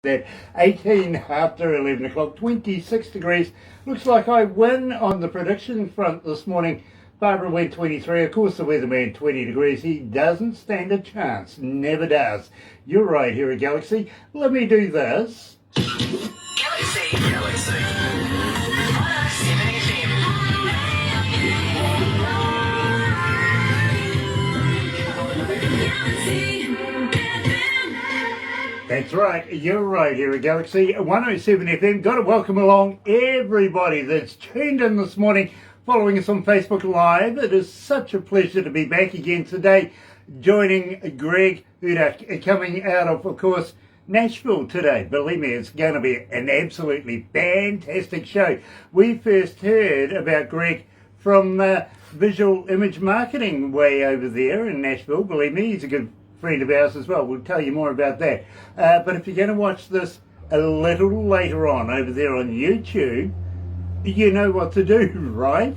At 18 after 11 o'clock, 26 degrees. Looks like I win on the prediction front this morning. Barbara went 23. Of course, the weatherman 20 degrees. He doesn't stand a chance. Never does. You're right here at Galaxy. Let me do this. Galaxy 107fm. That's right, you're right here at Galaxy 107 FM. Got to welcome along everybody that's tuned in this morning, following us on Facebook Live. It is such a pleasure to be back again today, joining Greg Hudik, coming out of course, Nashville today. Believe me, it's going to be an absolutely fantastic show. We first heard about Greg from Visual Image Marketing way over there in Nashville. Believe me, he's a good friend of ours as well. We'll tell you more about that. But if you're going to watch this a little later on over there on YouTube, you know what to do, right?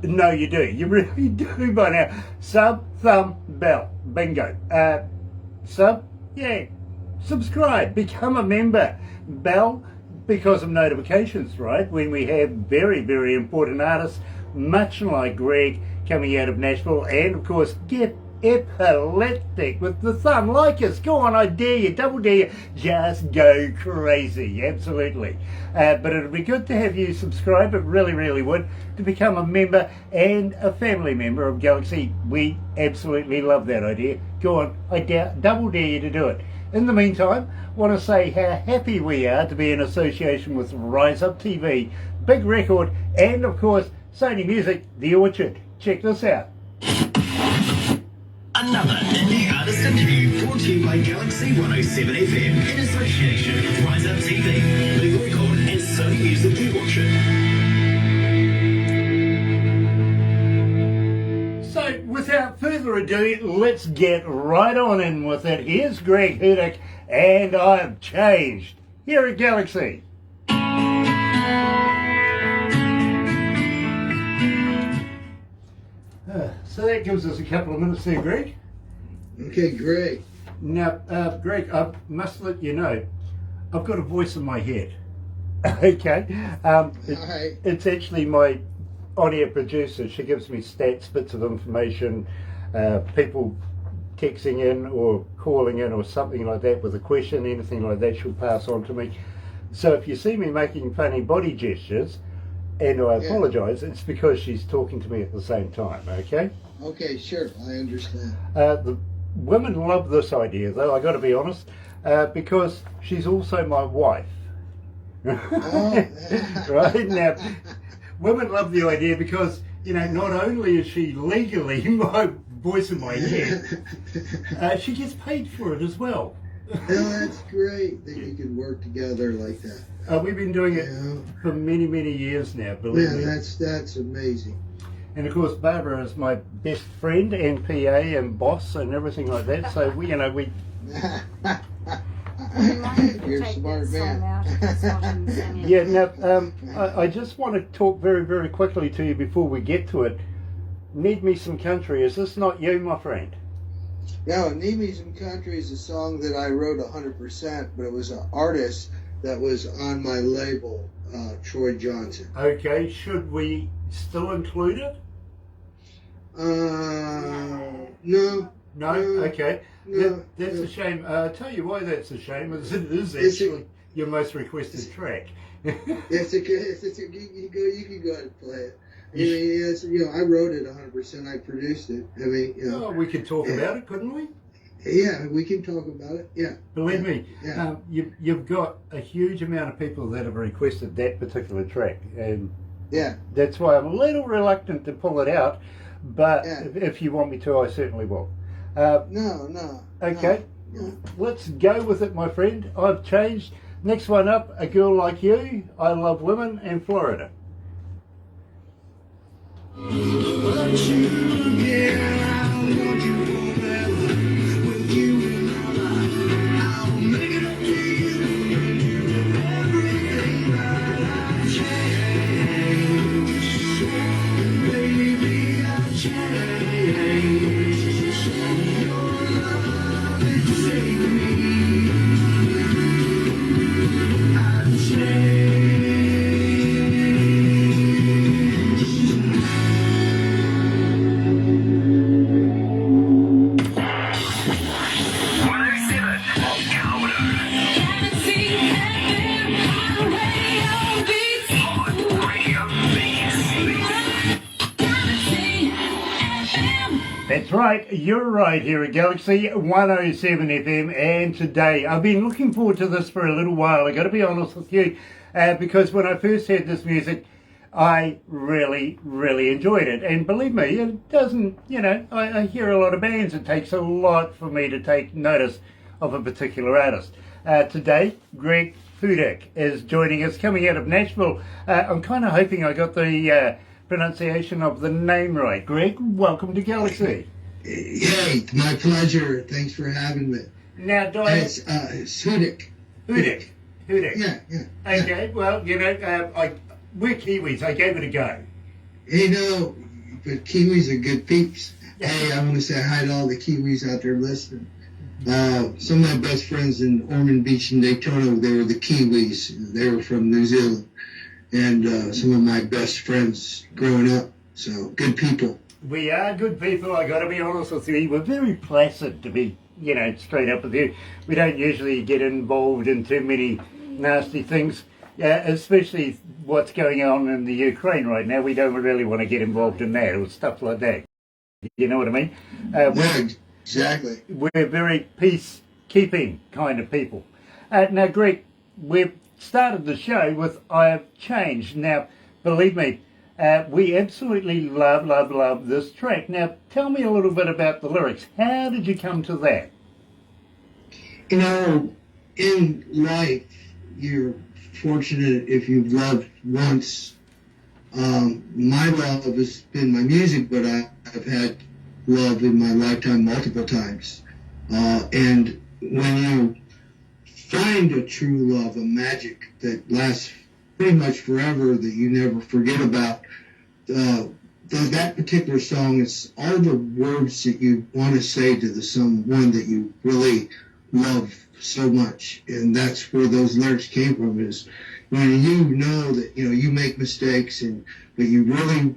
No, you do. You really do by now. Sub, thumb, bell. Bingo. Sub, yeah. Subscribe. Become a member. Bell, because of notifications, right? When we have very, very important artists, much like Greg, coming out of Nashville, and of course, get epileptic with the thumb. Like us, go on, I dare you, double dare you, just go crazy, absolutely. But it would be good to have you subscribe, it really, really would, to become a member and a family member of Galaxy. We absolutely love that idea. Go on, I double dare you to do it. In the meantime, I want to say how happy we are to be in association with Rise Up TV, Big Record, and of course, Sony Music, The Orchard. Check this out. Another indie artist interview brought to you by Galaxy 107fm in association with Rise Up TV, Big Record and Sony Music The Orchard. So without further ado, let's get right on in with it. Here's Greg Hudik, and I've changed here at Galaxy. So that gives us a couple of minutes there, Greg. Okay, great. Now, Greg, I must let you know, I've got a voice in my head. Okay? It's actually my on-air producer. She gives me stats, bits of information, people texting in or calling in or something like that with a question, anything like that, she'll pass on to me. So if you see me making funny body gestures, and I apologise, it's because she's talking to me at the same time, okay? Okay, sure, I understand. The women love this idea, though, I got to be honest, because she's also my wife. Right? Now, women love the idea because, you know, not only is she legally my voice in my head, she gets paid for it as well. Oh, that's great that you can work together like that. We've been doing it for many, many years now, believe me. That's amazing. And of course, Barbara is my best friend and PA and boss and everything like that. So we. You're a smart man. Yeah. Now, I just want to talk very, very quickly to you before we get to it. Need Me Some Country. Is this not you, my friend? No, Need Me Some Country is a song that I wrote 100%, but it was an artist that was on my label, Troy Johnson. Okay, should we still include it? No. No? Okay. No, that's a shame. I'll tell you why that's a shame, is it is actually your most requested track. You can go ahead and play it. I mean, I wrote it 100%. I produced it. I mean, Oh, we could talk about it, couldn't we? Yeah, we can talk about it. Yeah. Believe me, Yeah. you've got a huge amount of people that have requested that particular track, and Yeah. that's why I'm a little reluctant to pull it out. But if you want me to, I certainly will. No. Okay, No. let's go with it, my friend. I've changed. Next one up, A Girl Like You, I Love Women, and Florida. That's right, you're right here at Galaxy 107 FM, and today I've been looking forward to this for a little while. I got to be honest with you, because when I first heard this music, I really, really enjoyed it. And believe me, it doesn't, I hear a lot of bands. It takes a lot for me to take notice of a particular artist. Today, Greg Hudik is joining us, coming out of Nashville. I'm kind of hoping I got the pronunciation of the name right. Greg, welcome to Galaxy. Hey, my pleasure. Thanks for having me. Now, Diane... It's Hudik. Hudik. Yeah. Okay, well, we're Kiwis. I gave it a go. But Kiwis are good peeps. Hey, I want to say hi to all the Kiwis out there listening. Some of my best friends in Ormond Beach and Daytona, they were the Kiwis. They were from New Zealand. And some of my best friends growing up. So, good people. We are good people, I got to be honest with you. We're very placid, to be, straight up with you. We don't usually get involved in too many nasty things, especially what's going on in the Ukraine right now. We don't really want to get involved in that or stuff like that. You know what I mean? Yeah, exactly. We're very peacekeeping kind of people. Now, Greg, we've started the show with I Have Changed. Now, believe me, we absolutely love this track. Now, tell me a little bit about the lyrics. How did you come to that? In life, you're fortunate if you've loved once. My love has been my music, but I've had love in my lifetime multiple times. And when you find a true love, a magic that lasts pretty much forever, that you never forget about, that particular song is all the words that you want to say to the someone that you really love so much. And that's where those lyrics came from, is when you know that you make mistakes, but you really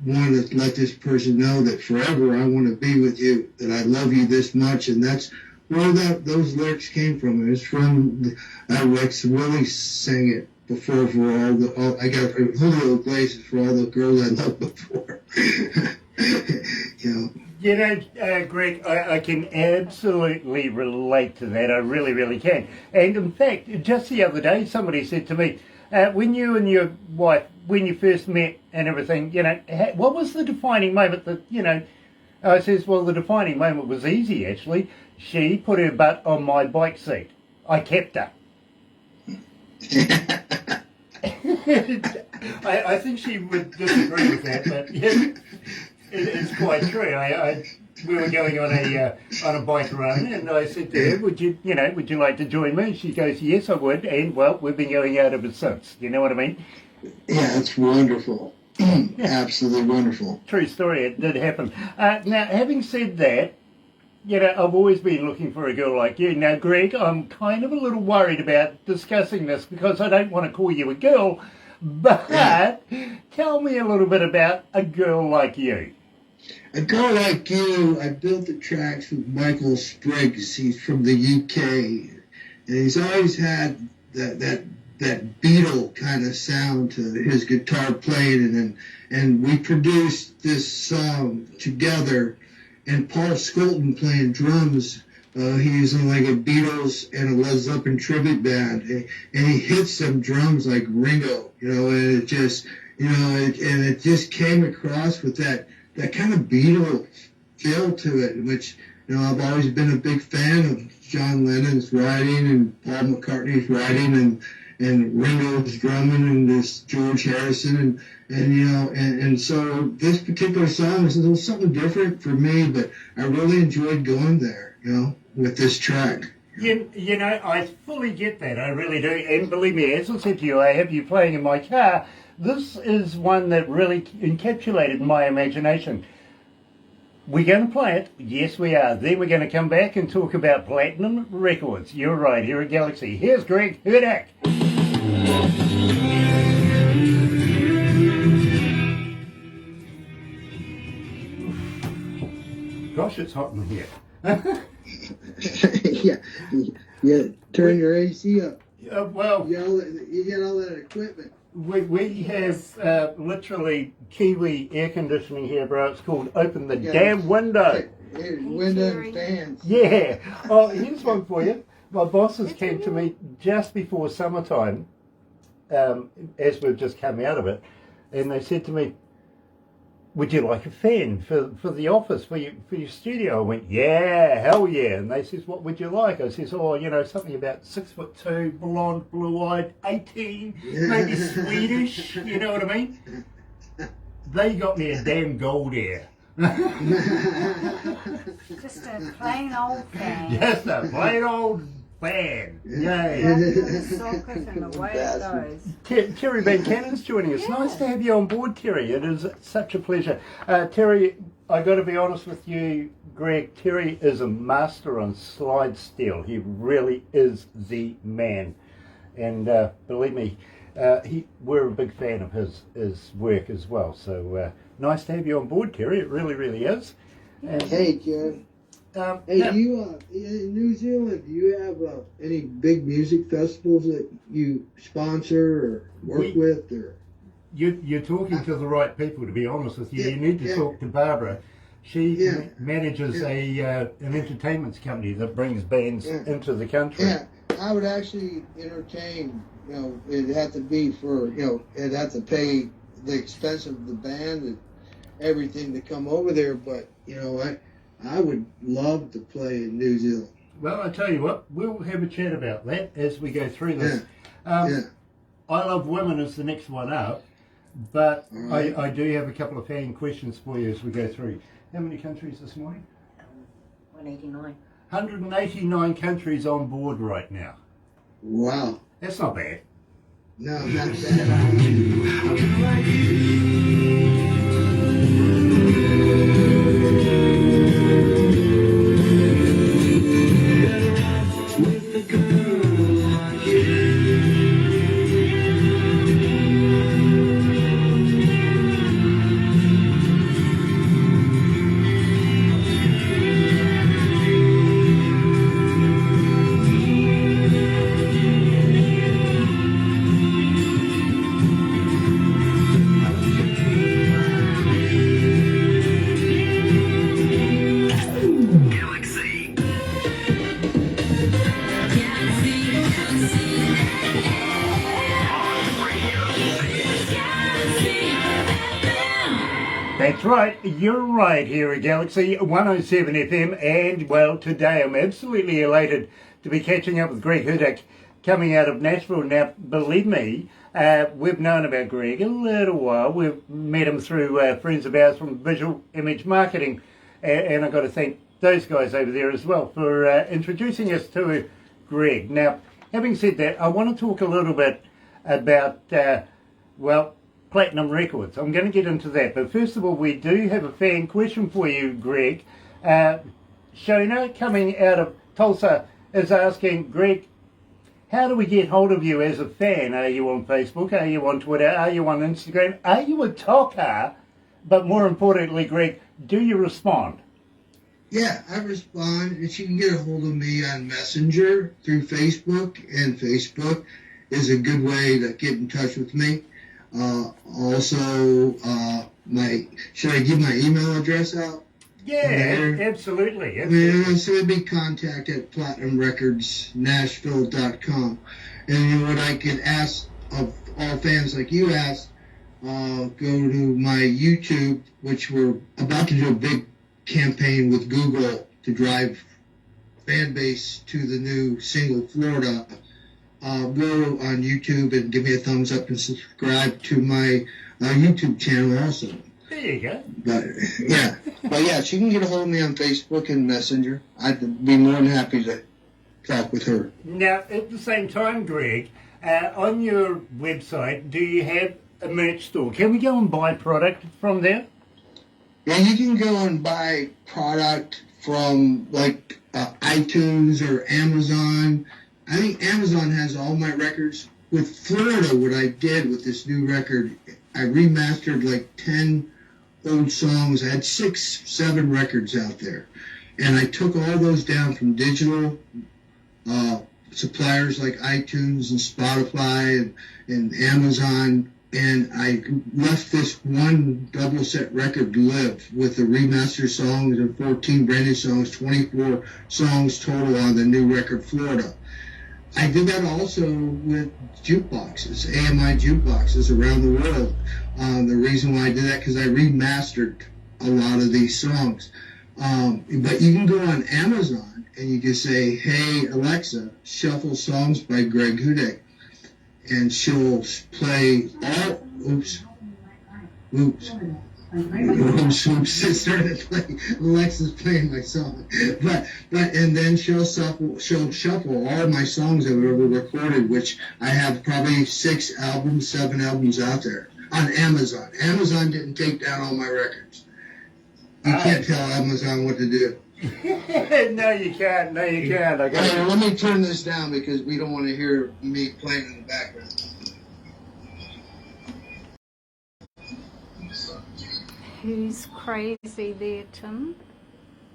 want to let this person know that forever I want to be with you, that I love you this much. And that's where those lyrics came from. It was from Rex Willie sang it before for I got Julio Iglesias for all the girls I loved before. Greg, I can absolutely relate to that. I really, really can. And in fact, just the other day, somebody said to me, when you and your wife, when you first met and everything, what was the defining moment that, I says, well, the defining moment was easy, actually. She put her butt on my bike seat. I kept her. I think she would disagree with that, but it's quite true. We were going on a bike run, and I said to her, "Would you like to join me?" She goes, "Yes, I would." And well, we've been going out ever since. You know what I mean? Yeah, it's wonderful. Absolutely wonderful. True story. It did happen. Now, having said that, I've always been looking for a girl like you. Now, Greg, I'm kind of a little worried about discussing this because I don't want to call you a girl, but tell me a little bit about a girl like you. A girl like you, I built the tracks with Michael Spriggs. He's from the UK, and he's always had that Beatle kind of sound to his guitar playing, and we produced this song together. And Paul Skolton playing drums. He's in like a Beatles and a Led Zeppelin tribute band, and he hits some drums like Ringo, and it just, it just came across with that kind of Beatle feel to it, which, I've always been a big fan of John Lennon's writing and Paul McCartney's writing and Ringo's drumming and this George Harrison and so this particular song is a little something different for me, but I really enjoyed going there, with this track. I fully get that. I really do. And believe me, as I said to you, I have you playing in my car. This is one that really encapsulated my imagination. We're going to play it. Yes, we are. Then we're going to come back and talk about platinum records. You're right, here at Galaxy. Here's Greg Hudik. Gosh, it's hot in here. Yeah. Turn your AC up. Well, you get all that equipment. We have literally Kiwi air conditioning here, bro. It's called Open the Damn Window. window and fans. Yeah. Oh, here's one for you. My bosses came to me just before summertime, as we've just come out of it, and they said to me, would you like a fan for the office, for your studio? I went, yeah, hell yeah. And they says, what would you like? I says, oh, something about 6'2", blonde, blue-eyed, 18, maybe Swedish, you know what I mean? They got me a damn gold ear. Just a plain old fan. Just a plain old fan. Yay. The socket and away it goes. Terry Van Cannon's joining us. Yeah. Nice to have you on board, Terry. It is such a pleasure. Terry, I got to be honest with you, Greg. Terry is a master on slide steel. He really is the man. And believe me, we're a big fan of his work as well. So nice to have you on board, Terry. It really, really is. And, Hey, Ken. Hey, now- do you in New Zealand? Do you have any big music festivals that you sponsor or work with? Or You're talking to the right people, to be honest with you. Yeah, You need to yeah. talk to Barbara. She Yeah. manages an entertainment company that brings bands Yeah. into the country. yeah, I would actually entertain. It'd have to be for it'd have to pay the expense of the band and everything to come over there. But I would love to play in New Zealand. Well, I tell you what, we'll have a chat about that as we go through this. Yeah. I Love Women is the next one up, but All right. I do have a couple of fan questions for you as we go through. How many countries this morning? 189. 189 countries on board right now. Wow. That's not bad. No, not bad. Galaxy. That's right, you're right here at Galaxy 107 FM, and well, today I'm absolutely elated to be catching up with Greg Hudik coming out of Nashville. Now, believe me, we've known about Greg a little while. We've met him through friends of ours from Visual Image Marketing, and I've got to thank those guys over there as well for introducing us to Greg. Now, having said that, I want to talk a little bit about, Platinum Records. I'm going to get into that, but first of all, we do have a fan question for you, Greg. Shona, coming out of Tulsa, is asking, Greg, how do we get hold of you as a fan? Are you on Facebook? Are you on Twitter? Are you on Instagram? Are you a talker? But more importantly, Greg, do you respond? Yeah, I respond, and she can get a hold of me on Messenger through Facebook, and Facebook is a good way to get in touch with me. Also, should I give my email address out? Yeah, Yeah. absolutely. Yeah, so it'd be contact at platinumrecordsnashville.com. And what I could ask of all fans like you asked, go to my YouTube, which we're about to do a big campaign with Google to drive fan base to the new single Florida. Go on YouTube and give me a thumbs up and subscribe to my YouTube channel also. There you go. But yeah, she can get a hold of me on Facebook and Messenger. I'd be more than happy to talk with her. Now, at the same time, Greg, on your website, do you have a merch store? Can we go and buy product from there? Yeah, you can go and buy product from like iTunes or Amazon. I think Amazon has all my records. With Florida, what I did with this new record, I remastered like 10 old songs. I had 6, 7 records out there. And I took all those down from digital suppliers like iTunes and Spotify and Amazon. and I left this one double set record live with the remastered songs and 14 brand new songs, 24 songs total on the new record, Florida. I did that also with jukeboxes, AMI jukeboxes around the world. The reason why I did that, because I remastered a lot of these songs. But you can go on Amazon and you can say, "Hey Alexa, shuffle songs by Greg Hudik," and she'll play all. Oops. It's starting to play. Alexa's playing my song, but and then she'll shuffle all my songs that I've ever recorded, which I have probably 7 albums out there on Amazon. Amazon didn't take down all my records. You can't tell Amazon what to do. No, you can't. No, you can't. Hey, let me turn this down because we don't want to hear me playing in the background. Who's crazy there, Tim?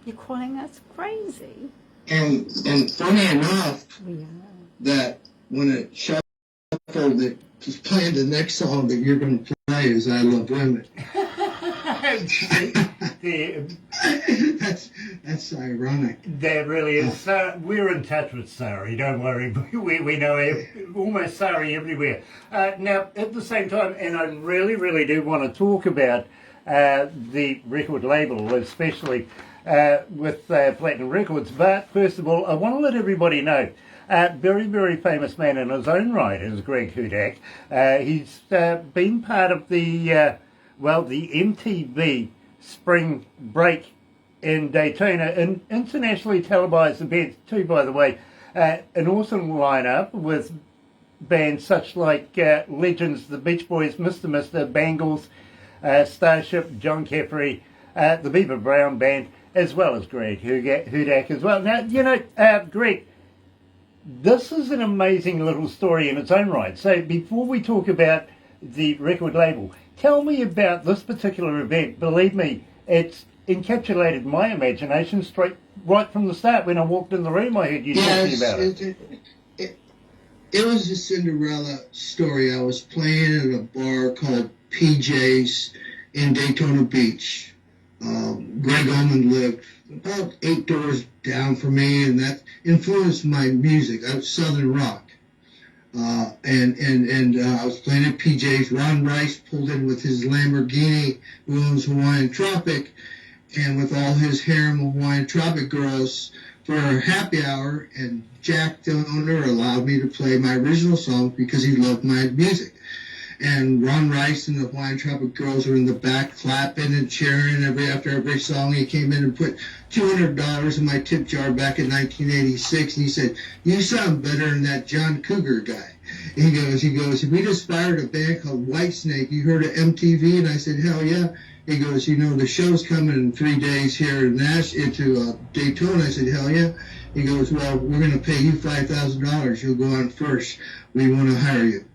You're calling us crazy? And funny enough, We are. that when it shuffled, it was playing the next song that you're going to play is "I Love Women." That's ironic. That really is. We're in touch with Sari, don't worry. We know almost Sari everywhere. Now, at the same time, and I really, really do want to talk about the record label, especially with Platinum Records. But first of all, I want to let everybody know, very, very famous man in his own right is Greg Hudik. He's been part of the MTV Spring Break in Daytona, an internationally televised event too, by the way. An awesome lineup with bands such like legends, the Beach Boys, Mr. Bangles, Starship, John Caffrey, the Beaver Brown Band, as well as Greg Hudik as well. Now, you know, Greg, this is an amazing little story in its own right. So before we talk about the record label, tell me about this particular event. Believe me, it's encapsulated my imagination right from the start. When I walked in the room, I heard you talking about it. It was a Cinderella story. I was playing at a bar called PJ's in Daytona Beach. Greg Allman lived about 8 doors down from me, and that influenced my music. I was Southern rock. And I was playing at PJ's. Ron Rice pulled in with his Lamborghini, who owns Hawaiian Tropic, and with all his harem of Hawaiian Tropic girls for a happy hour, and Jack, the owner, allowed me to play my original song because he loved my music. And Ron Rice and the Hawaiian Tropic girls were in the back clapping and cheering after every song. He came in and put $200 in my tip jar back in 1986, and he said, "You sound better than that John Cougar guy." He goes, "We just fired a band called Whitesnake. You heard of MTV?" And I said, "Hell yeah." He goes, "You know, the show's coming in 3 days here in into Daytona." I said, "Hell yeah." He goes, "Well, we're going to pay you $5,000. You'll go on first. We want to hire you."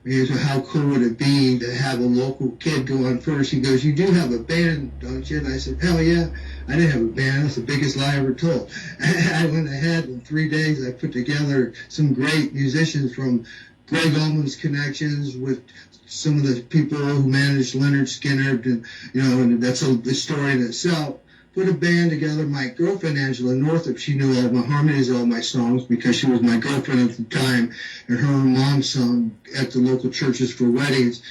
He goes, "Well, how cool would it be to have a local kid go on first?" He goes, "You do have a band, don't you?" And I said, "Hell yeah." I didn't have a band. That's the biggest lie I ever told. I went ahead in 3 days. I put together some great musicians from Greg Allman's connections with some of the people who managed Leonard Skinner, and that's the story in itself. Put a band together. My girlfriend, Angela Northup, she knew all my harmonies, all my songs, because she was my girlfriend at the time, and her mom sung at the local churches for weddings.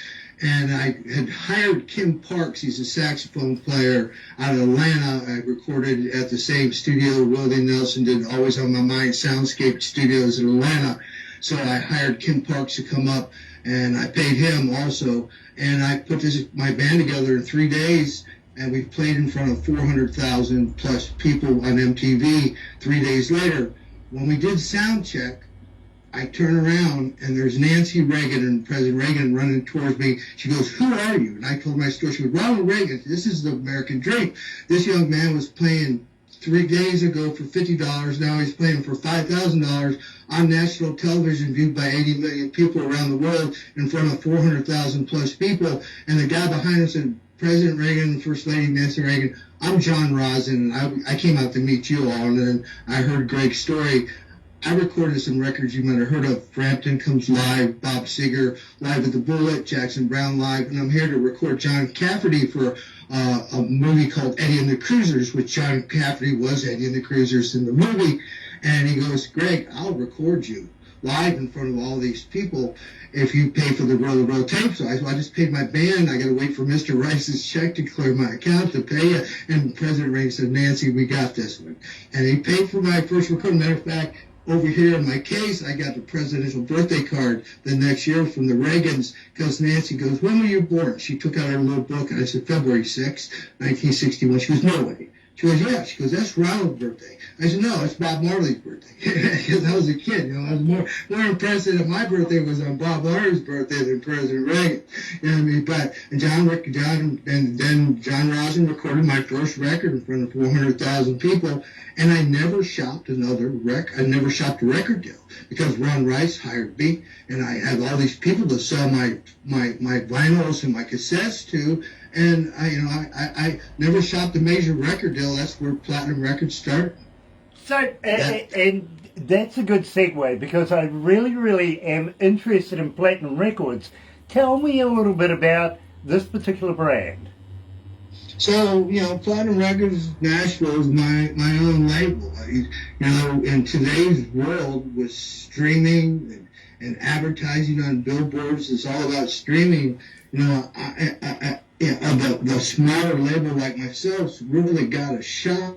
And I had hired Kim Parks. He's a saxophone player out of Atlanta. I recorded at the same studio Willie Nelson did, Always on My Mind Soundscape Studios in Atlanta. So I hired Kim Parks to come up, and I paid him also. And I put my band together in 3 days, and we played in front of 400,000 plus people on MTV 3 days later. When we did sound check, I turn around, and there's Nancy Reagan and President Reagan running towards me. She goes, "Who are you?" And I told my story. She goes, "Ronald Reagan, this is the American dream. This young man was playing 3 days ago for $50. Now he's playing for $5,000 on national television, viewed by 80 million people around the world in front of 400,000 plus people." And the guy behind him said, "President Reagan and First Lady Nancy Reagan, I'm John Rosin, and I came out to meet you all." And then I heard Greg's story. I recorded some records you might have heard of. Frampton Comes Live, Bob Seger Live at the Bullet, Jackson Brown Live, and I'm here to record John Cafferty for a movie called Eddie and the Cruisers, which John Cafferty was Eddie and the Cruisers in the movie. And he goes, Greg, I'll record you live in front of all these people if you pay for the roll tape. So I just paid my band. I got to wait for Mr. Rice's check to clear my account to pay it. And President Reagan said, Nancy, we got this one. And he paid for my first recording. Matter of fact, over here in my case, I got the presidential birthday card the next year from the Reagans, because Nancy goes, when were you born? She took out her little book, and I said, February 6th, 1961. She goes, no way. She goes, yeah. She goes, that's Ronald's birthday. I said, no, it's Bob Marley's birthday. Because I was a kid, I was more impressed that my birthday was on Bob Marley's birthday than President Reagan. You know what I mean? But then John Rosen recorded my first record in front of 400,000 people, and I never shopped another record. I never shopped a record deal because Ron Rice hired me, and I had all these people to sell my vinyls and my cassettes to. And I never shopped a major record deal. That's where Platinum Records started. So, and that's a good segue, because I really, really am interested in Platinum Records. Tell me a little bit about this particular brand. So, Platinum Records Nashville is my own label. In today's world with streaming and advertising on billboards, it's all about streaming. The smaller label like myself really got a shot.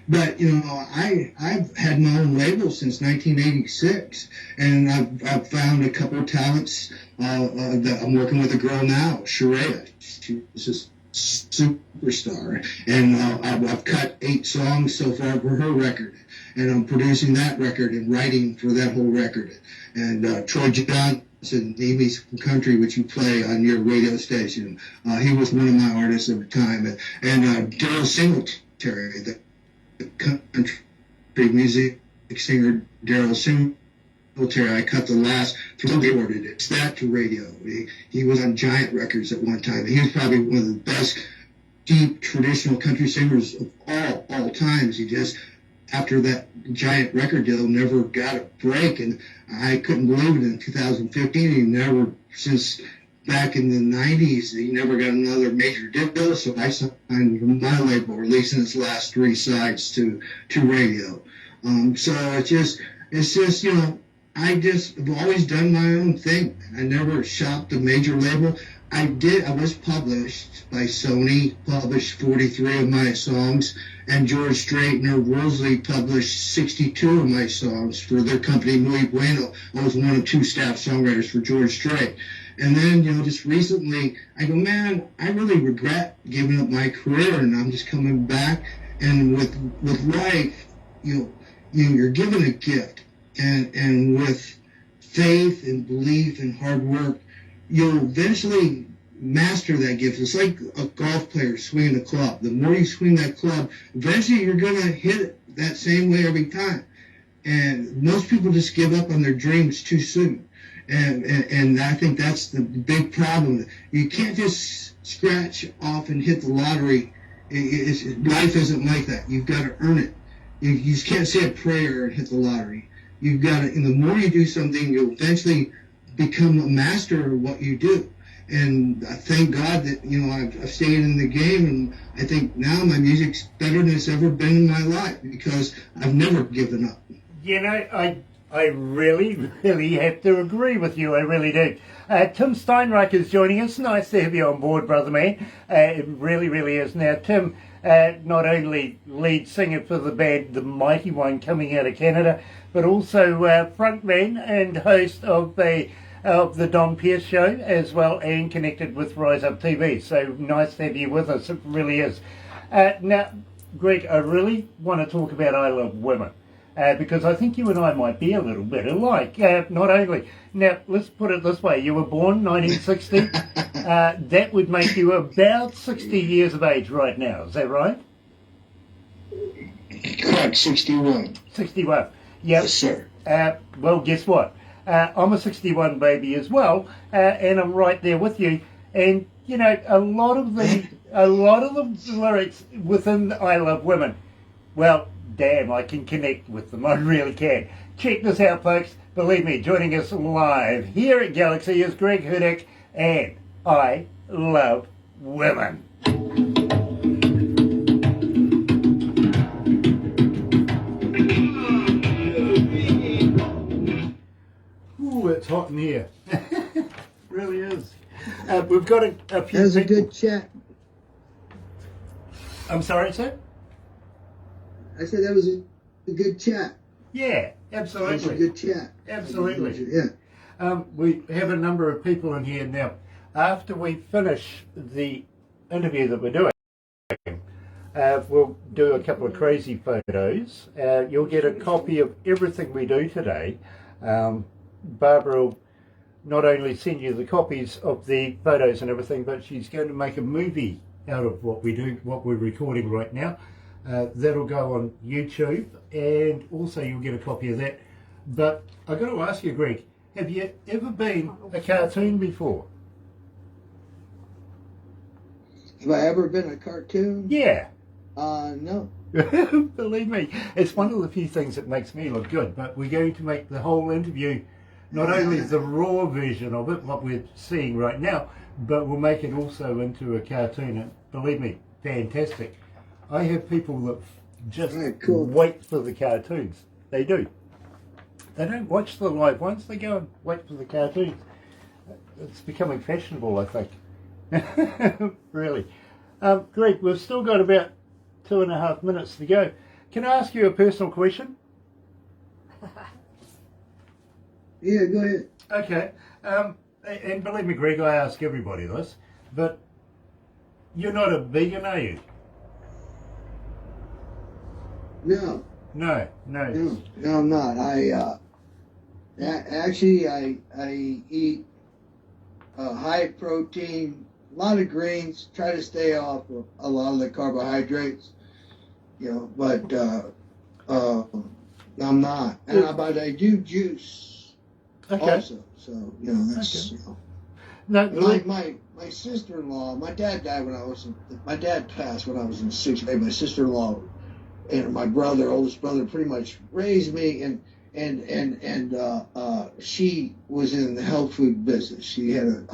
But, I've had my own label since 1986, and I've found a couple of talents that I'm working with a girl now, Sharia. She's a superstar, and I've cut 8 songs so far for her record, and I'm producing that record and writing for that whole record. And Troy Johnson, Amy's from Country, which you play on your radio station, he was one of my artists at the time. And Daryl Singletary, the country music singer Daryl Singletary, I cut the last 3 recorded it. That to radio. He was on Giant Records at one time. He was probably one of the best deep traditional country singers of all times. He just, after that Giant record deal, never got a break, and I couldn't believe it in 2015. He never, since back in the 90s, he never got another major deal, so I signed my label, releasing his last 3 sides to radio. So it's just, I've always done my own thing. I never shopped a major label. I was published by Sony, published 43 of my songs, and George Strait and Woolsey published 62 of my songs for their company, Muy Bueno. I was one of 2 staff songwriters for George Strait. And then, just recently, I go, man, I really regret giving up my career, and I'm just coming back. And with life, you're given a gift, and with faith and belief and hard work, you'll eventually master that gift. It's like a golf player swinging a club. The more you swing that club, eventually you're going to hit it that same way every time. And most people just give up on their dreams too soon. And I think that's the big problem. You can't just scratch off and hit the lottery. Life isn't like that. You've got to earn it. You just can't say a prayer and hit the lottery. You've got to, and the more you do something, you'll eventually become a master of what you do. And I thank God that, I've stayed in the game, and I think now my music's better than it's ever been in my life because I've never given up. I really, really have to agree with you. I really do. Tim Steinreich is joining us. Nice to have you on board, brother man. It really, really is. Now, Tim, not only lead singer for the band The Mighty One coming out of Canada, but also frontman and host of the Don Pierce Show as well, and connected with Rise Up TV. So nice to have you with us. It really is. Now, Greg, I really want to talk about I Love Women. Because I think you and I might be a little bit alike. Not only. Now, let's put it this way. You were born 1960. That would make you about 60 years of age right now. Is that right? Correct, 61. 61. Yep. Yes, sir. Well, guess what? I'm a 61 baby as well, and I'm right there with you. And, a lot of the lyrics within I Love Women, well, damn, I can connect with them. I really can. Check this out, folks. Believe me, joining us live here at Galaxy is Greg Hudik, and I love women. Ooh, it's hot in here. It really is. We've got a few. That was a good chat. I'm sorry, sir? I said that was a good chat. Yeah, That was a absolutely. good chat. Absolutely. Yeah. We have a number of people in here now. After we finish the interview that we're doing, we'll do a couple of crazy photos. You'll get a copy of everything we do today. Barbara will not only send you the copies of the photos and everything, but she's going to make a movie out of what we do, what we're recording right now. That'll go on YouTube, and also you'll get a copy of that. But I've got to ask you, Greg, have you ever been a cartoon before? Have I ever been a cartoon? Yeah. No. Believe me, it's one of the few things that makes me look good. But we're going to make the whole interview not only the raw version of it, what we're seeing right now, but we'll make it also into a cartoon. And believe me, fantastic. I have people that just wait for the cartoons. They do. They don't watch the live ones. They go and wait for the cartoons. It's becoming fashionable, I think. Really. Greg, we've still got about 2.5 minutes to go. Can I ask you a personal question? Yeah, go ahead. Okay. And believe me, Greg, I ask everybody this, but you're not a vegan, are you? No. No. No, I'm not. Actually, I eat high protein, a lot of greens, try to stay off of a lot of the carbohydrates, but I'm not. But I do juice also, so, that's, No, like my sister-in-law, my dad passed when I was in 6th grade. My sister-in-law and my oldest brother, pretty much raised me, and she was in the health food business. She had a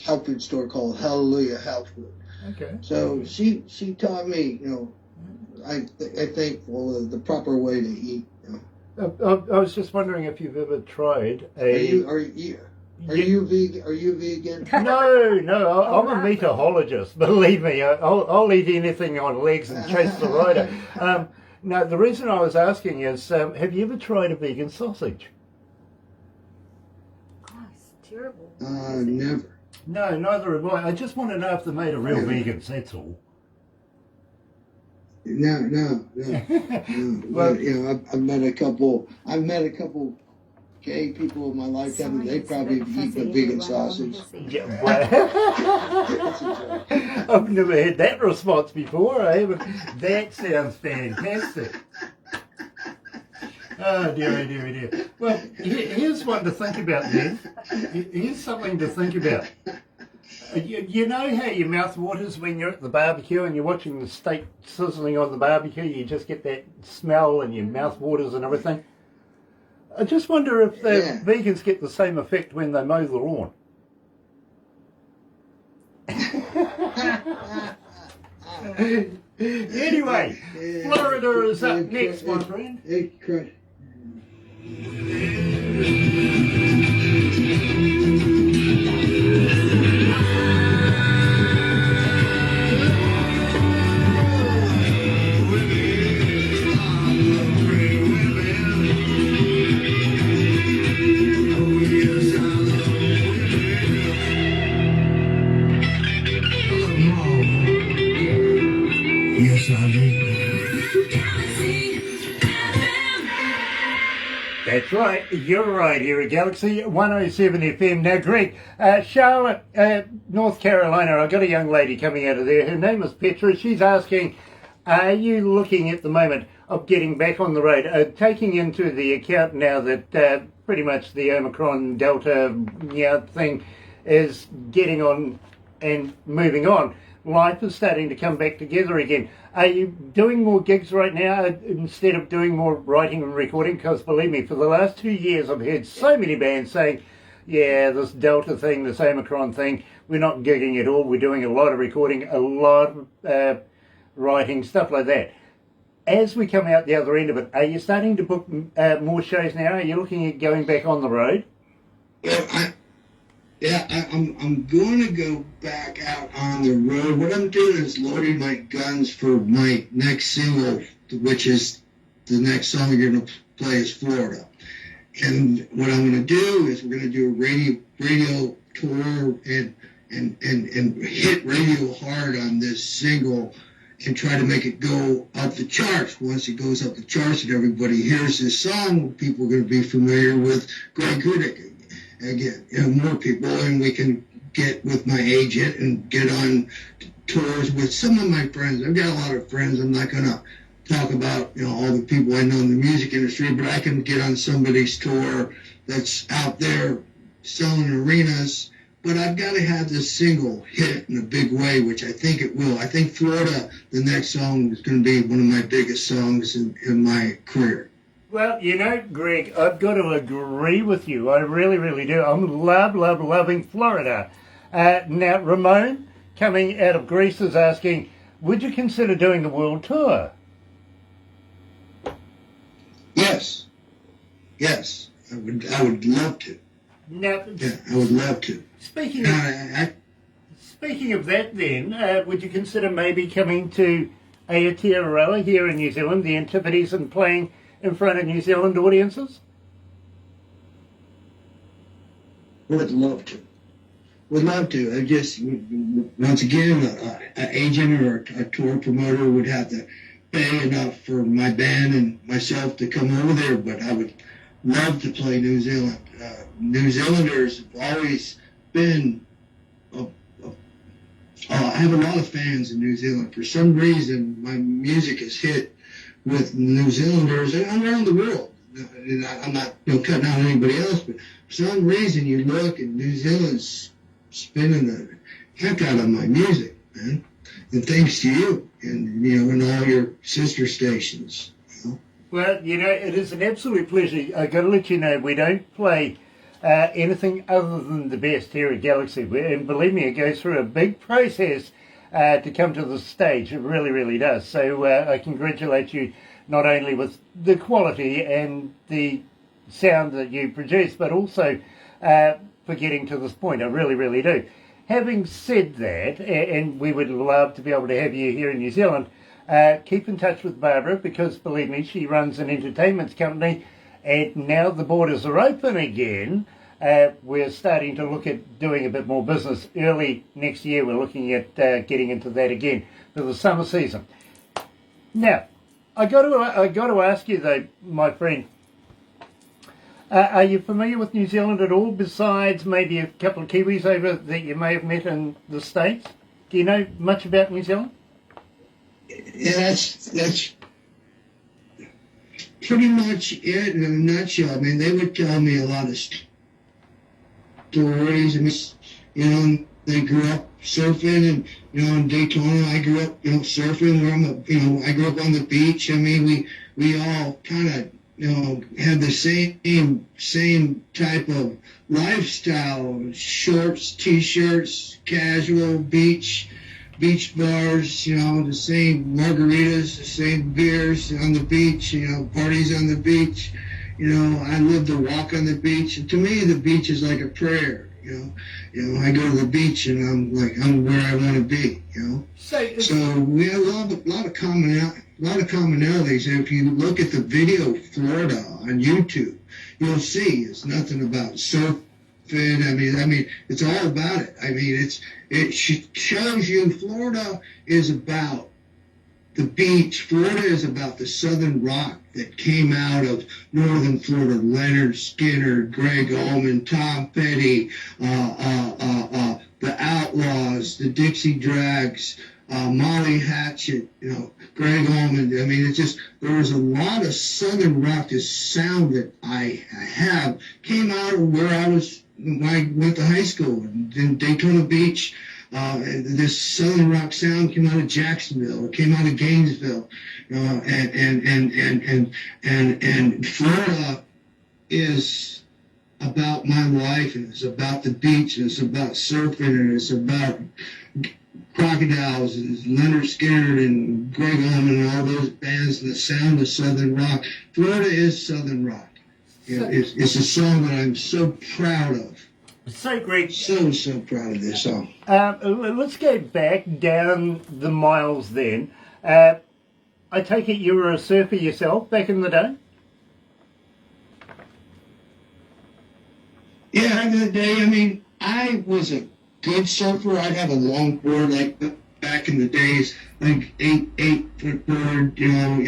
health food store called Hallelujah Health Food. Okay. So she taught me, I think, the proper way to eat. I was just wondering if you've ever tried a... Are you vegan? Are you vegan? No, I'm a meatologist. Believe me, I'll eat anything on legs and chase the rider. No, the reason I was asking is, have you ever tried a vegan sausage? Oh, it's terrible. Never. No, neither have I. I just want to know if they made a real vegans, that's all. No. Well, I've met a couple gay people in my lifetime, and they probably have eaten a vegan sausage. Yeah, I've never had that response before. I haven't. That sounds fantastic. Oh dear. Well, here's one to think about, then. Here's something to think about. You know how your mouth waters when you're at the barbecue and you're watching the steak sizzling on the barbecue? You just get that smell and your mouth waters and everything. I just wonder if the vegans get the same effect when they mow the lawn. Anyway, Florida is up next, my friend. Hey, Chris. Yes, I do. That's right, you're right here at Galaxy 107 FM. Now, Greg, Charlotte, North Carolina, I've got a young lady coming out of there. Her name is Petra. She's asking, are you looking at the moment of getting back on the road, taking into the account now that pretty much the Omicron Delta thing is getting on and moving on? life is starting to come back together again. Are you doing more gigs right now instead of doing more writing and recording? Because believe me, for the last 2 years I've heard so many bands saying, yeah, this Delta thing, this Omicron thing, we're not gigging at all. We're doing a lot of recording, a lot of writing, stuff like that. As we come out the other end of it, are you starting to book more shows now? Are you looking at going back on the road? I'm going to go back out on the road. What I'm doing is loading my guns for my next single, which is the next song you're going to play is Florida. And what I'm going to do is we're going to do a radio tour and hit radio hard on this single and try to make it go up the charts. Once it goes up the charts and everybody hears this song, people are going to be familiar with Greg Hudik again, more people, and we can get with my agent and get on tours with some of my friends. I've got a lot of friends. I'm not going to talk about all the people I know in the music industry, but I can get on somebody's tour that's out there selling arenas. But I've got to have this single hit in a big way, which I think it will. I think Florida, the next song, is going to be one of my biggest songs in my career. Well, Greg, I've got to agree with you. I really, really do. I'm loving Florida. Now, Ramon, coming out of Greece, is asking, would you consider doing a world tour? Yes, I would love to. Now, I would love to. Speaking of that, then, would you consider maybe coming to Aotearoa here in New Zealand, the Antipodes, and playing in front of New Zealand audiences? Would love to. I just, once again, an agent or a tour promoter would have to pay enough for my band and myself to come over there, but I would love to play New Zealand. New Zealanders have always been, I have a lot of fans in New Zealand. For some reason, my music is hit with New Zealanders around the world. And I'm not cutting out anybody else, but for some reason you look and New Zealand's spinning the heck out of my music, man. And thanks to you and all your sister stations. Well, it is an absolute pleasure. I got to let you know, we don't play anything other than the best here at Galaxy. And believe me, it goes through a big process to come to the stage. It really, really does. So I congratulate you not only with the quality and the sound that you produce, but also for getting to this point. I really, really do. Having said that, and we would love to be able to have you here in New Zealand, keep in touch with Barbara, because believe me, she runs an entertainment company, and now the borders are open again. We're starting to look at doing a bit more business. Early next year, we're looking at getting into that again for the summer season. Now, I got to ask you though, my friend, are you familiar with New Zealand at all, besides maybe a couple of Kiwis over that you may have met in the States? Do you know much about New Zealand? Yeah, that's pretty much it in a nutshell. I mean, they would tell me a lot of stories. I mean, they grew up surfing, and in Daytona, I grew up surfing. Where I grew up on the beach. I mean, we all kind of had the same type of lifestyle: shorts, t-shirts, casual beach bars, the same margaritas, the same beers on the beach, parties on the beach. I live to walk on the beach, and to me, the beach is like a prayer. I go to the beach and I'm where I want to be. So we have a lot of commonalities. And if you look at the video Florida on YouTube, you'll see it's nothing about surfing. I mean, it's all about it. I mean, it shows you Florida is about the beach. Florida is about the southern rock that came out of northern Florida. Leonard Skinner, Greg Allman, Tom Petty, the Outlaws, the Dixie Dregs, Molly Hatchet, Greg Allman. I mean, there was a lot of southern rock. This sound that I have came out of where I went to high school in Daytona Beach. this Southern rock sound came out of Jacksonville, or came out of Gainesville, and Florida is about my life, and it's about the beach, and it's about surfing, and it's about crocodiles, and Leonard Skinner and Greg Hudik and all those bands, and the sound of Southern rock. Florida is Southern rock. It's a song that I'm so proud of. So great. So proud of this song. Let's go back down the miles then. I take it you were a surfer yourself back in the day? Yeah, back in the day, I mean, I was a good surfer. I'd have a long board like back in the days, like 8-foot board, you know,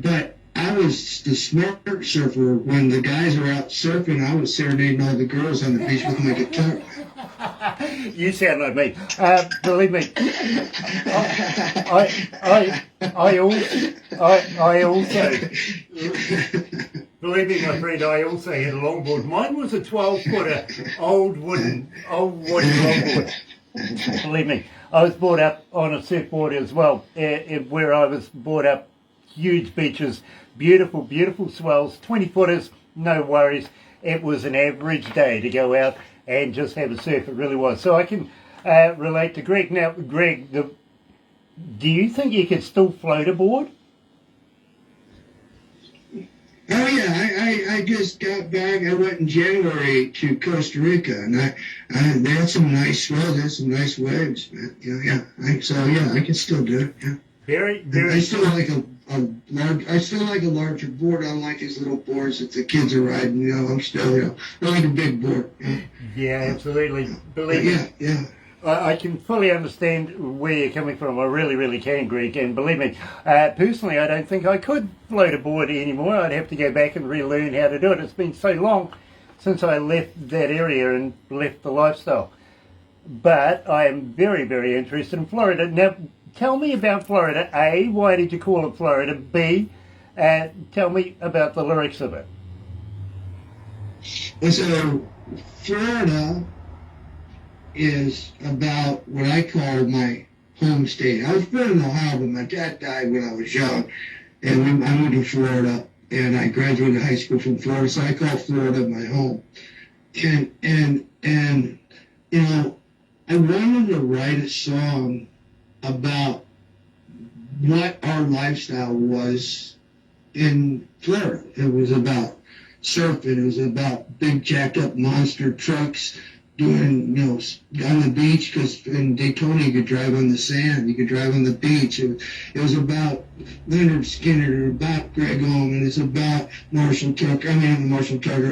but I was the smart surfer. When the guys were out surfing, I was serenading all the girls on the beach with my guitar. You sound like me. Believe me, I also, believe me, my friend, I also had a longboard. Mine was a 12-footer, old wooden longboard. Believe me, I was brought up on a surfboard as well, where I was brought up. Huge beaches, beautiful, beautiful swells, 20-footers, no worries. It was an average day to go out and just have a surf. It really was. So I can relate to Greg. Now, Greg, do you think you could still float a board? Oh yeah, I just got back. I went in January to Costa Rica, and they had some nice swells, they had some nice waves, man. Yeah. I can still do it. Yeah. Very. I still like a larger board. I don't like these little boards that the kids are riding. You know, I'm still, I like a big board. Yeah, absolutely. Believe me. Yeah. I can fully understand where you're coming from. I really, really can, Greg. And believe me, personally, I don't think I could float a board anymore. I'd have to go back and relearn how to do it. It's been so long since I left that area and left the lifestyle. But I am very, very interested in Florida. Now, tell me about Florida. A, why did you call it Florida? B, tell me about the lyrics of it. And so, Florida is about what I call my home state. I was born in Ohio, but my dad died when I was young, and I moved to Florida, and I graduated high school from Florida, so I call Florida my home. And you know, I wanted to write a song about what our lifestyle was in Florida. It was about surfing. It was about big jacked up monster trucks doing, on the beach, because in Daytona you could drive on the sand, you could drive on the beach. It was about Leonard Skinner, about Greg Hudik, it's about Marshall Tucker.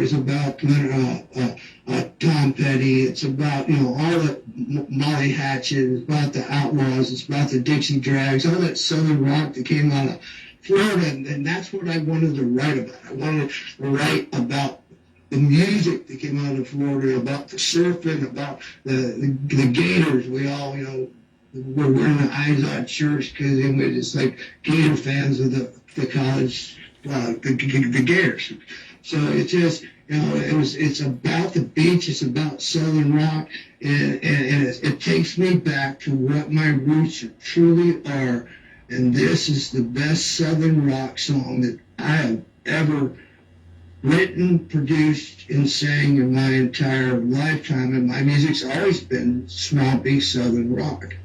It's about Tom Petty. It's about, all the Molly Hatchet. It's about the Outlaws. It's about the Dixie Drags, all that Southern rock that came out of Florida, and that's what I wanted to write about. I wanted to write about the music that came out of Florida, about the surfing, about the Gators. We all, we're wearing the Izod shirts because we're just like Gator fans of the college, the Gators. So it's just, it's about the beach, it's about Southern rock, and it takes me back to what my roots truly are. And this is the best Southern rock song that I have ever written, produced, and sang in my entire lifetime, and my music's always been swampy Southern rock.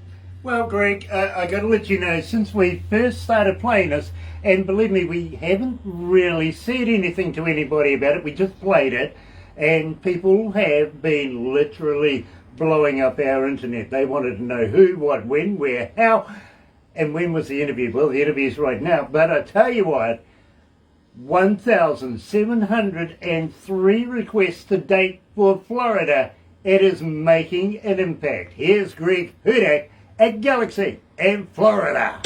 Well, Greg, I got to let you know, since we first started playing this, and believe me, we haven't really said anything to anybody about it, we just played it, and people have been literally blowing up our internet. They wanted to know who, what, when, where, how, and when was the interview? Well, the interview's right now, but I tell you what, 1,703 requests to date for Florida. It is making an impact. Here's Greg Hudik at Galaxy in Florida.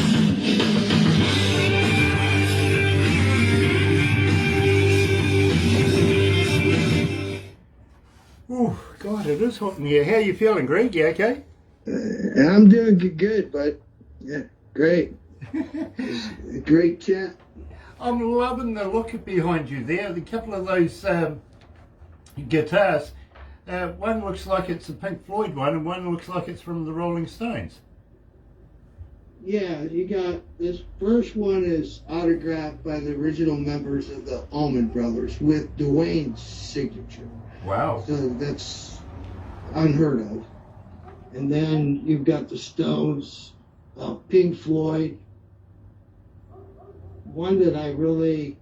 Oh, God, it is hot in here. How are you feeling, Greg? You okay? I'm doing good, bud. Yeah, great. Great chat. I'm loving the look behind you there. A couple of those guitars. One looks like it's a Pink Floyd one, and one looks like it's from the Rolling Stones. Yeah, you got this first one is autographed by the original members of the Allman Brothers with Dwayne's signature. Wow. So that's unheard of. And then you've got the Stones, Pink Floyd. One that I really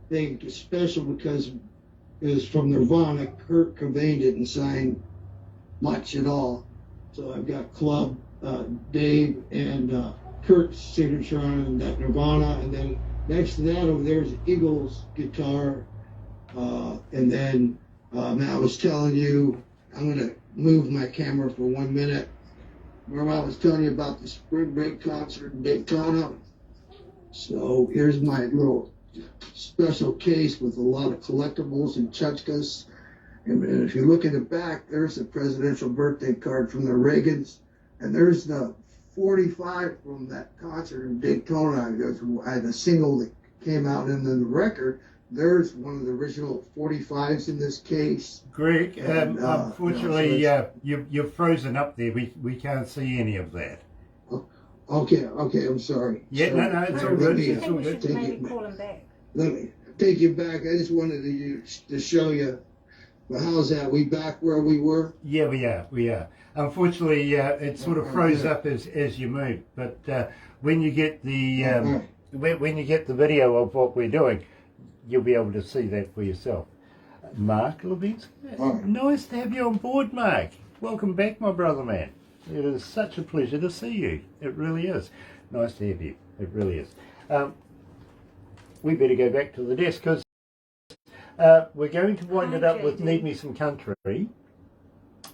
think is special because it was from Nirvana. Kurt Cobain didn't sign much at all. So I've got Club, Dave, and Kurt's signature on that Nirvana. And then next to that over there is Eagles guitar. And then now I was telling you, I'm going to move my camera for 1 minute. Remember I was telling you about the spring break concert in Daytona? So here's my little special case with a lot of collectibles and tchotchkes. And if you look in the back, there's the presidential birthday card from the Reagans. And there's the 45 from that concert in Daytona. I had a single that came out in the record. There's one of the original 45s in this case. Greg, And, unfortunately, you're frozen up there. We can't see any of that. Okay, I'm sorry. Yeah, Sorry. no, it's all Let good. me, It's I all think we good. should maybe call him back. Let me take you back. I just wanted to show you. Well, how's that? We back where we were? Yeah, we are. Unfortunately, it sort of froze up as you moved. But when you get the when you get the video of what we're doing, you'll be able to see that for yourself. Mark Levinsky, nice to have you on board, Mark. Welcome back, my brother, man. It is such a pleasure to see you. It really is. Nice to have you. It really is. We better go back to the desk because we're going to wind it up with Need Me Some Country.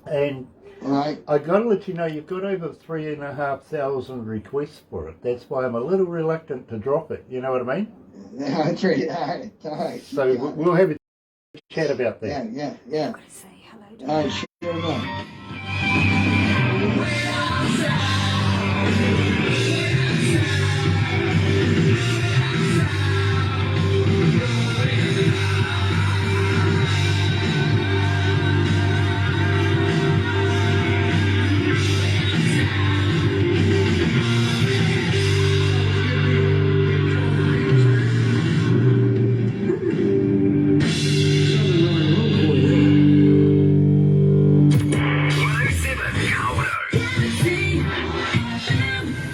And Right. I got to let you know you've got over 3,500 requests for it. That's why I'm a little reluctant to drop it. You know what I mean? Yeah, that's right. All right. So we'll have a chat about that. Yeah. I've got to say hello to All him. right, sure enough.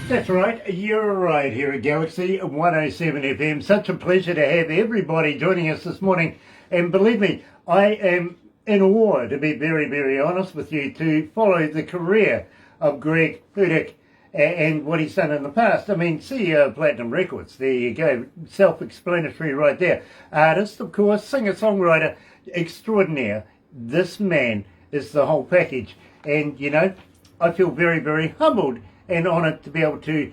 That's right, you're right here at Galaxy 107 FM. Such a pleasure to have everybody joining us this morning. And believe me, I am in awe, to be very, very honest with you, to follow the career of Greg Hudik and what he's done in the past. I mean, CEO of Platinum Records, there you go, self-explanatory right there. Artist, of course, singer-songwriter extraordinaire. This man is the whole package. And, you know, I feel very, very humbled and honoured to be able to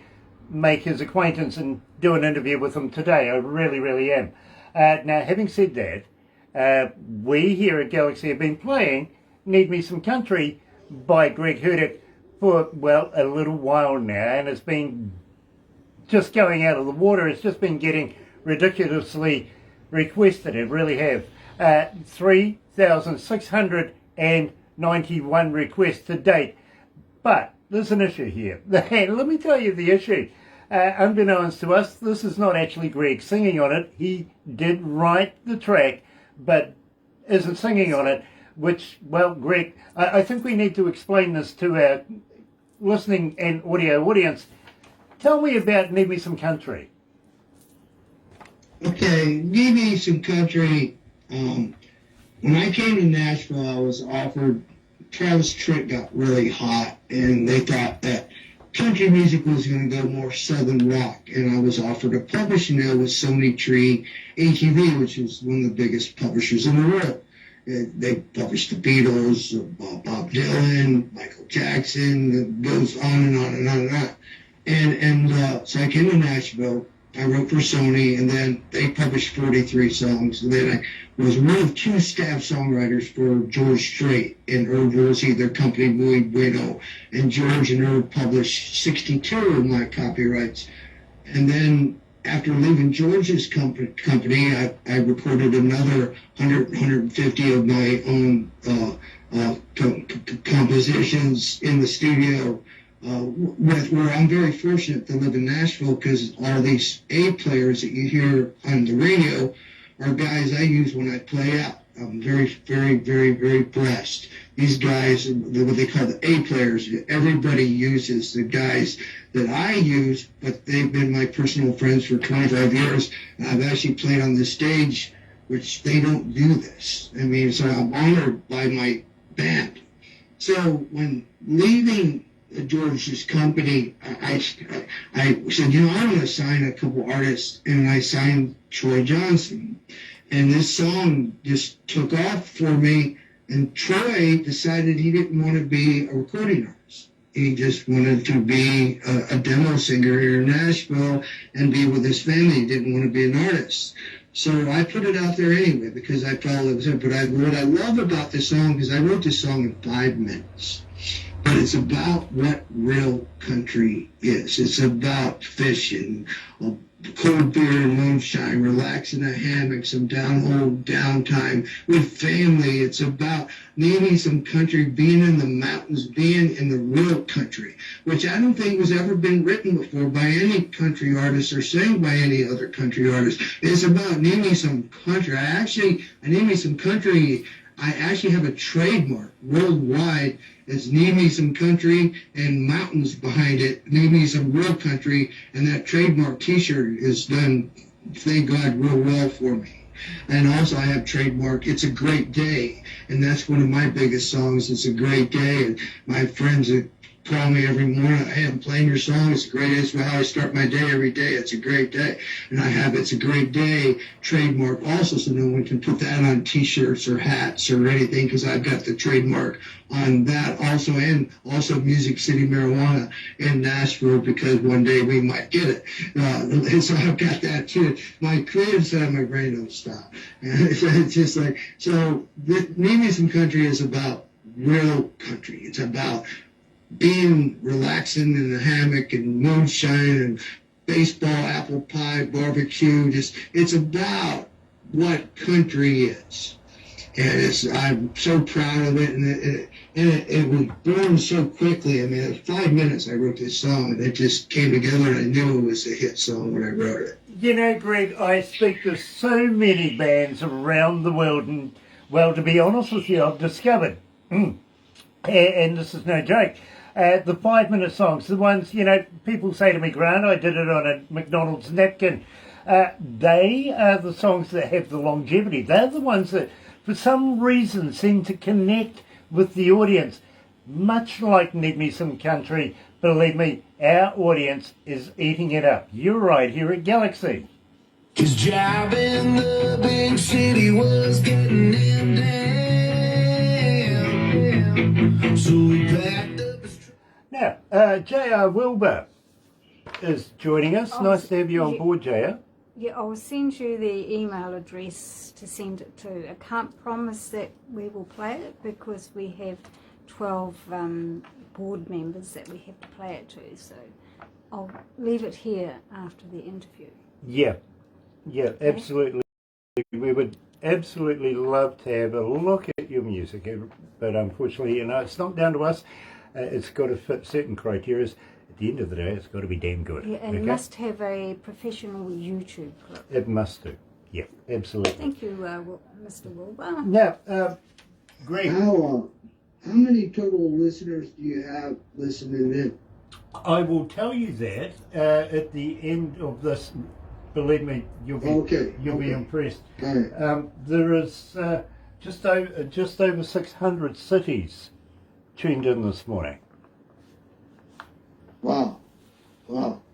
make his acquaintance and do an interview with him today. I really, really am. Now, having said that, we here at Galaxy have been playing Need Me Some Country by Greg Hudik for, well, a little while now, and it's been just going out of the water. It's just been getting ridiculously requested. It really have. 3,691 requests to date. But there's an issue here. And let me tell you the issue. Unbeknownst to us, this is not actually Greg singing on it. He did write the track, but isn't singing on it, which, well, Greg, I think we need to explain this to our listening and audio audience. Tell me about Need Me Some Country. Okay, Need Me Some Country. When I came to Nashville, I was offered. Travis Tritt got really hot, and they thought that country music was going to go more southern rock, and I was offered a publishing deal with Sony Tree ATV, which is one of the biggest publishers in the world. They published the Beatles, Bob Dylan, Michael Jackson. It goes on and on and on and on. And so I came to Nashville. I wrote for Sony, and then they published 43 songs. And then I was one of two staff songwriters for George Strait and Irv Woolsey, their company, Muy Bueno. And George and Irv published 62 of my copyrights. And then after leaving George's company, I recorded another 150 of my own compositions in the studio. Where I'm very fortunate to live in Nashville, because all these A players that you hear on the radio are guys I use when I play out. I'm very, very, very, very blessed. These guys, what they call the A players, everybody uses the guys that I use, but they've been my personal friends for 25 years. And I've actually played on the stage, which they don't do this. I mean, so I'm honored by my band. So when leaving George's company, I said, I'm going to sign a couple artists, and I signed Troy Johnson. And this song just took off for me, and Troy decided he didn't want to be a recording artist. He just wanted to be a demo singer here in Nashville and be with his family. He didn't want to be an artist. So I put it out there anyway because I felt it was it. But what I love about this song is I wrote this song in 5 minutes. But it's about what real country is. It's about fishing, cold beer and moonshine, relaxing in a hammock, some downtime with family. It's about naming some country, being in the mountains, being in the real country, which I don't think was ever been written before by any country artist or sang by any other country artist. It's about naming some country. I naming some country. I actually have a trademark worldwide. It's Name Me Some Country and mountains behind it. Name Me Some Real Country. And that trademark T-shirt is done, thank God, real well for me. And also I have trademark It's a Great Day. And that's one of my biggest songs. It's a great day. And my friends that call me every morning, hey, I'm playing your song. It's great. It's how I start my day every day. It's a great day. And I have It's a Great Day trademark also, so no one can put that on T-shirts or hats or anything, because I've got the trademark on that also, and also Music City Marijuana in Nashville, because one day we might get it. And so I've got that too. My creative side of my brain don't stop. And it's just like, so Name Me Some Country is about real country. It's about being relaxing in the hammock and moonshine and baseball, apple pie, barbecue. It's about what country is. And I'm so proud of it, and it was born so quickly. I mean, in 5 minutes I wrote this song, and it just came together, and I knew it was a hit song when I wrote it. You know, Greg, I speak to so many bands around the world, and, well, to be honest with you, I've discovered, and this is no joke, the 5-minute songs, the ones, people say to me, Grant, I did it on a McDonald's napkin. They are the songs that have the longevity. They're the ones that, for some reason, seem to connect with the audience. Much like Need Me Some Country, believe me, our audience is eating it up. You're right here at Galaxy. His job in the big city was getting him down. So he packed up his... Now, J.R. Wilbur is joining us. Nice to have you on board, J.R. Yeah, I'll send you the email address to send it to. I can't promise that we will play it because we have 12 board members that we have to play it to. So I'll leave it here after the interview. Yeah, absolutely. We would absolutely love to have a look at your music, but unfortunately, it's not down to us. It's got to fit certain criteria. At the end of the day, it's got to be damn good. Yeah, and it must have a professional YouTube clip. It must do. Yeah, absolutely. Thank you, Mr. Wilbur. Now, Greg. How many total listeners do you have listening in? I will tell you that at the end of this. Believe me, you'll be impressed. Right. There is just over 600 cities tuned in this morning. Wow.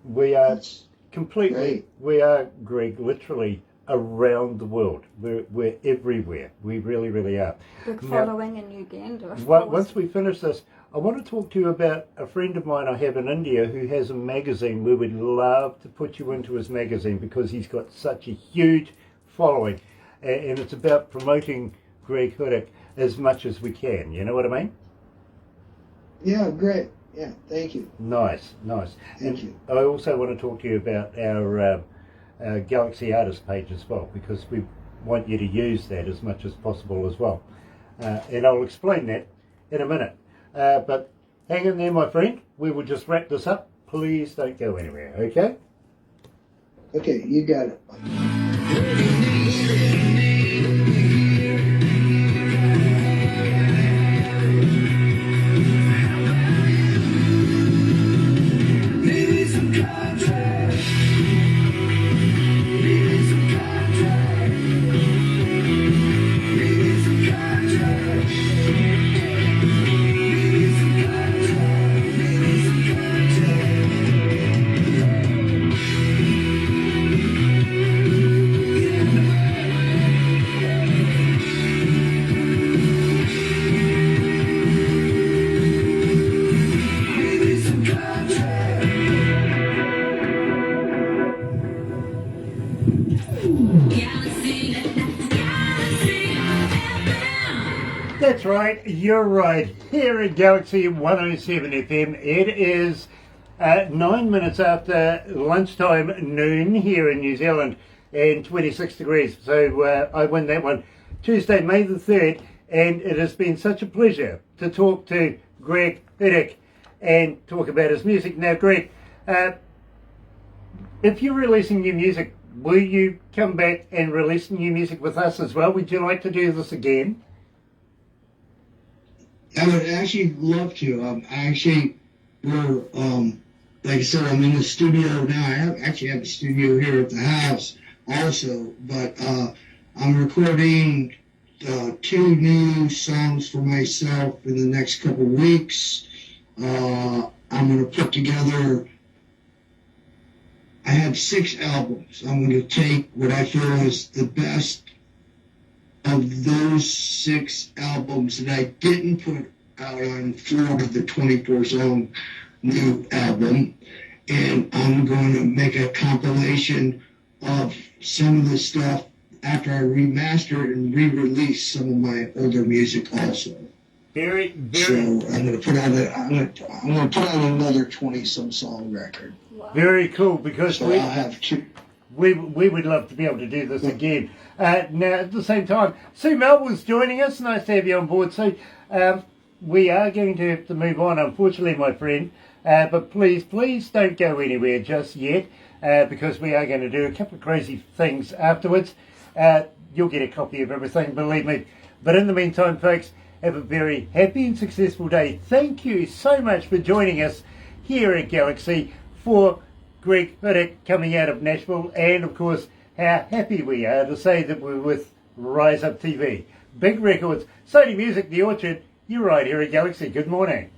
We are That's completely. great. We are, Greg, literally around the world. We're everywhere. We really, really are. Big following in Uganda. Of Once course. we finish this, I want to talk to you about a friend of mine I have in India who has a magazine. We would love to put you into his magazine because he's got such a huge following, and it's about promoting Greg Hudik as much as we can. You know what I mean? Yeah, great. Yeah, thank you. Nice. Thank you. I also want to talk to you about our Galaxy Artist page as well, because we want you to use that as much as possible as well. And I'll explain that in a minute. But hang in there, my friend. We will just wrap this up. Please don't go anywhere, okay? Okay, you got it. That's right, you're right. Here at Galaxy 107 FM, it is 9 minutes after lunchtime noon here in New Zealand and 26 degrees. So I win that one. Tuesday, May the 3rd, and it has been such a pleasure to talk to Greg Hudik and talk about his music. Now, Greg, if you're releasing new music, will you come back and release new music with us as well? Would you like to do this again? I would actually love to. We're, like I said, I'm in the studio now. I actually have a studio here at the house also, but I'm recording 2 new songs for myself in the next couple weeks. I'm going to put together, I have 6 albums. I'm going to take what I feel is the best of those 6 albums that I didn't put out on Florida, the 24-song new album, and I'm going to make a compilation of some of the stuff after I remaster it and re-release some of my older music also. Very. So I'm going to put out I'm going to put out another 20-some song record. Very cool, because so I'll have 2. We would love to be able to do this again. Now, at the same time, Sue Melville's joining us. Nice to have you on board, Sue. We are going to have to move on, unfortunately, my friend. But please don't go anywhere just yet, because we are going to do a couple of crazy things afterwards. You'll get a copy of everything, believe me. But in the meantime, folks, have a very happy and successful day. Thank you so much for joining us here at Galaxy for Greg Hudik coming out of Nashville, and of course how happy we are to say that we're with Rise Up TV. Big records, Sony Music, The Orchard, you're right here at Galaxy. Good morning.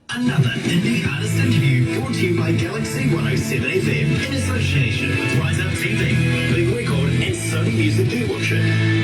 Another indie artist interview brought to you by Galaxy 107 FM in association with Rise Up TV, Big Record and Sony Music The Orchard.